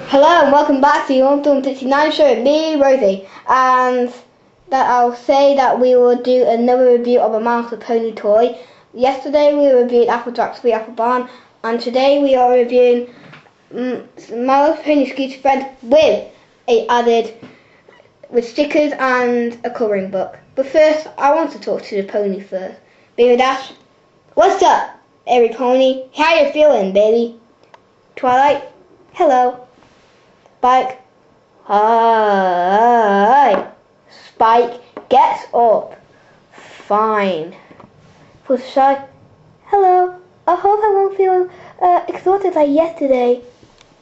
Hello and welcome back to the 159 show with me, Rosie, and that I'll say that we will do another review of a My Little Pony toy. Yesterday we reviewed Applejack's 3 Apple Barn, and today we are reviewing My Little Pony Scooter Friend with stickers and a colouring book. But first, I want to talk to the pony first. Baby Dash, what's up, every pony? How you feeling, baby? Twilight, hello. Spike, hi. Spike gets up. Fine. Fluttershy, hello. I hope I won't feel exhausted like yesterday.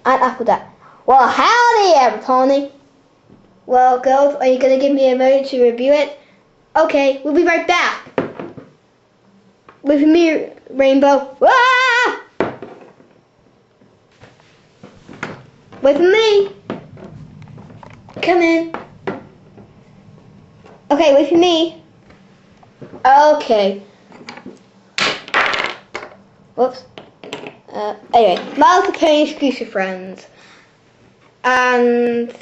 And Applejack, well, howdy, every pony. Well, girls, are you going to give me a moment to review it? Okay, we'll be right back. With me, Rainbow. Ah! Wait for me. Come in. Okay, wait for me. Okay. Whoops. Anyway, My Little Pony Scooter Friends. And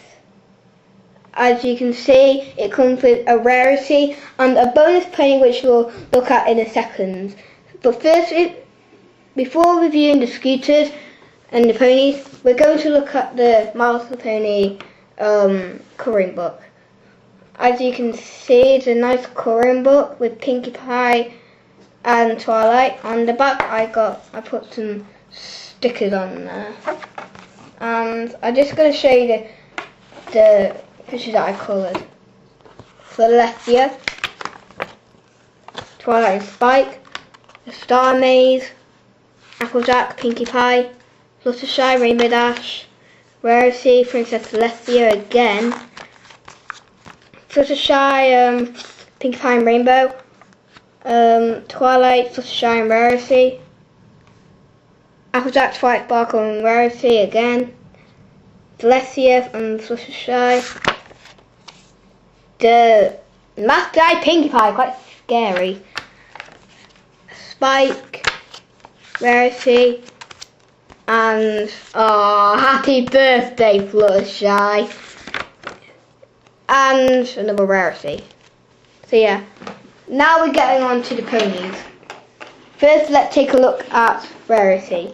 as you can see, it comes with a rarity and a bonus pony which we'll look at in a second. But first, before reviewing the scooters and the ponies, we're going to look at the My Little Pony colouring book. As you can see, it's a nice colouring book with Pinkie Pie and Twilight. On the back, I put some stickers on there, and I'm just going to show you the pictures that I coloured. For the left here, Twilight and Spike, the Star Maze, Applejack, Pinkie Pie, Fluttershy, Rainbow Dash, Rarity, Princess Celestia again, Fluttershy, Pinkie Pie and Rainbow, Twilight, Fluttershy and Rarity, Applejack, Twilight, Sparkle and Rarity again, Celestia and Fluttershy, the masked guy Pinkie Pie, quite scary, Spike, Rarity, and happy birthday Fluttershy, and another Rarity. So yeah, now we're getting on to the ponies. First, let's take a look at Rarity.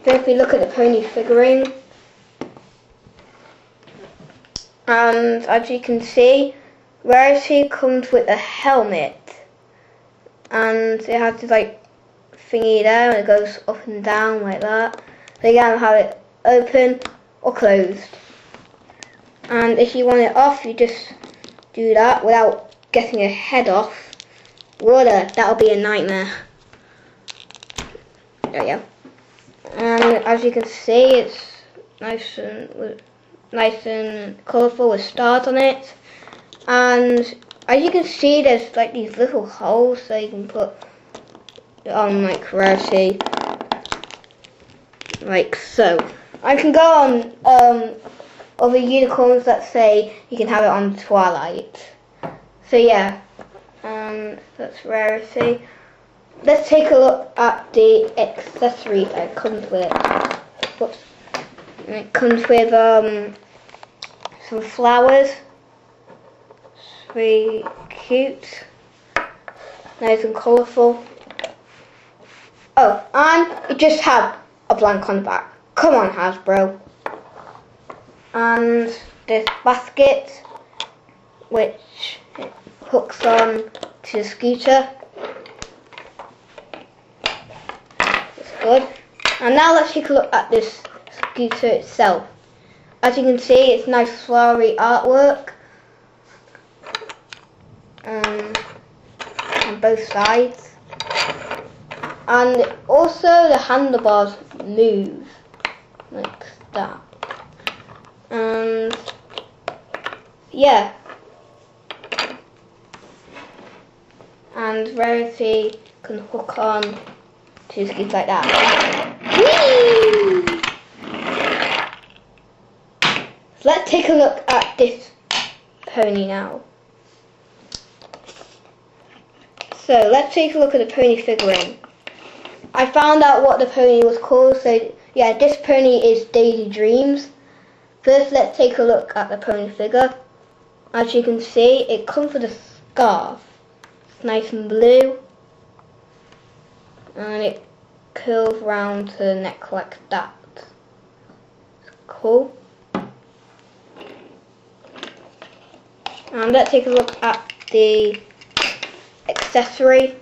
First, we look at the pony figurine, and as you can see, Rarity comes with a helmet, and it has this like thingy there, and it goes up and down like that. So you can have it open or closed. And if you want it off, you just do that without getting your head off. Water, that'll be a nightmare. There you go. And as you can see, it's nice and colourful with stars on it. And as you can see, there's like these little holes so you can put on like Rarity, like so. I can go on other unicorns that say you can have it on Twilight. So yeah, that's Rarity. Let's take a look at the accessories that it comes with. Whoops. It comes with some flowers. It's very cute, nice and colourful. Oh, and it just had a blank on the back. Come on, Hasbro. And this basket, which it hooks on to the scooter. It's good. And now let's take a look at this scooter itself. As you can see, it's nice flowery artwork on both sides. And also the handlebars move like that. And yeah. And Rarity can hook on to the scooter like that. Whee! So let's take a look at this pony now. So let's take a look at the pony figurine. I found out what the pony was called, so yeah, this pony is Daisy Dreams. First, let's take a look at the pony figure. As you can see, it comes with a scarf. It's nice and blue. And it curls round to the neck like that. It's cool. And let's take a look at the accessory.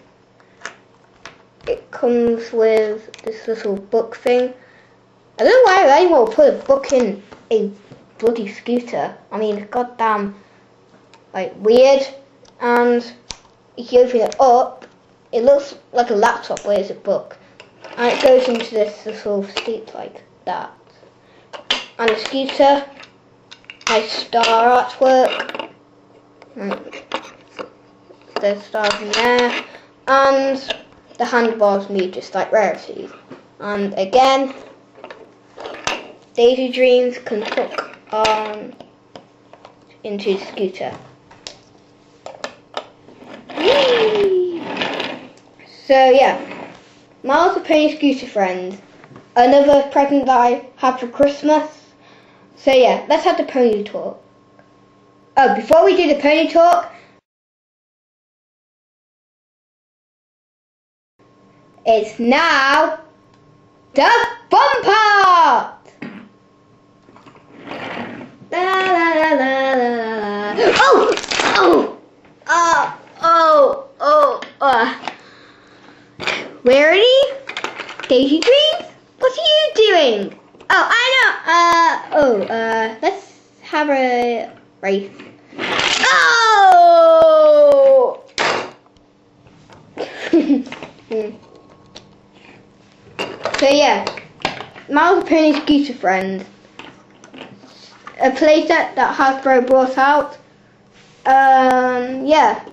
It comes with this little book thing. I don't know why anyone would put a book in a bloody scooter. I mean, it's goddamn like weird. And if you open it up, it looks like a laptop, but it's a book. And it goes into this little seat like that. And the scooter, nice star artwork. There's stars in there. And the handlebars move just like Rarities. And again, Daisy Dreams can hook on into the scooter. Whee! So yeah, My Little Pony Scooter Friends. Another present that I had for Christmas. So yeah, let's have the pony talk. Oh, before we do the pony talk, it's now the fun part! La, la, la, la, la, la. Rarity? Daisy Dreams? What are you doing? Oh, I know. Let's have a race. Oh! So yeah, My Little Pony Scooter Friends. A playset that Hasbro brought out. Yeah,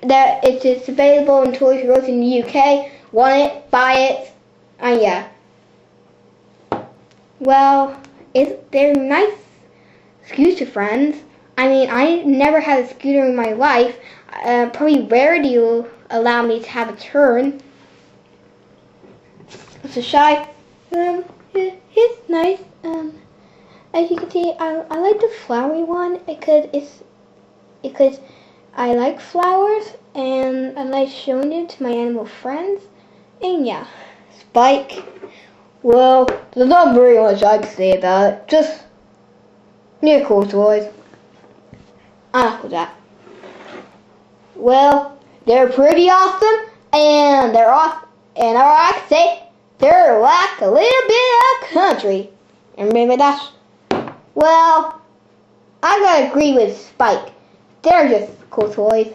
it is available in Toys R Us in the UK. Want it? Buy it. And yeah. Well, they're nice scooter friends. I mean, I never had a scooter in my life. Probably Rarity will allow me to have a turn. So Shy, it's nice. As you can see, I like the flowery one because I like flowers and I like showing them to my animal friends. And yeah, Spike. Well, there's not very much I can say about it. Just new cool toys. I like that. Well, they're pretty awesome, and they're awesome, and I can say they're like a little bit of country. And maybe that's, well, I gotta agree with Spike. They're just cool toys.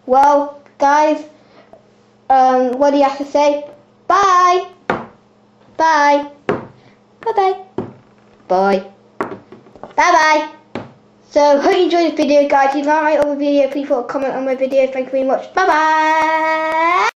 Well, guys, what do you have to say? Bye. Bye. Bye-bye. Bye. Bye-bye. So, hope you enjoyed this video, guys. If you like my other video, please put a comment on my video. Thank you very much. Bye-bye.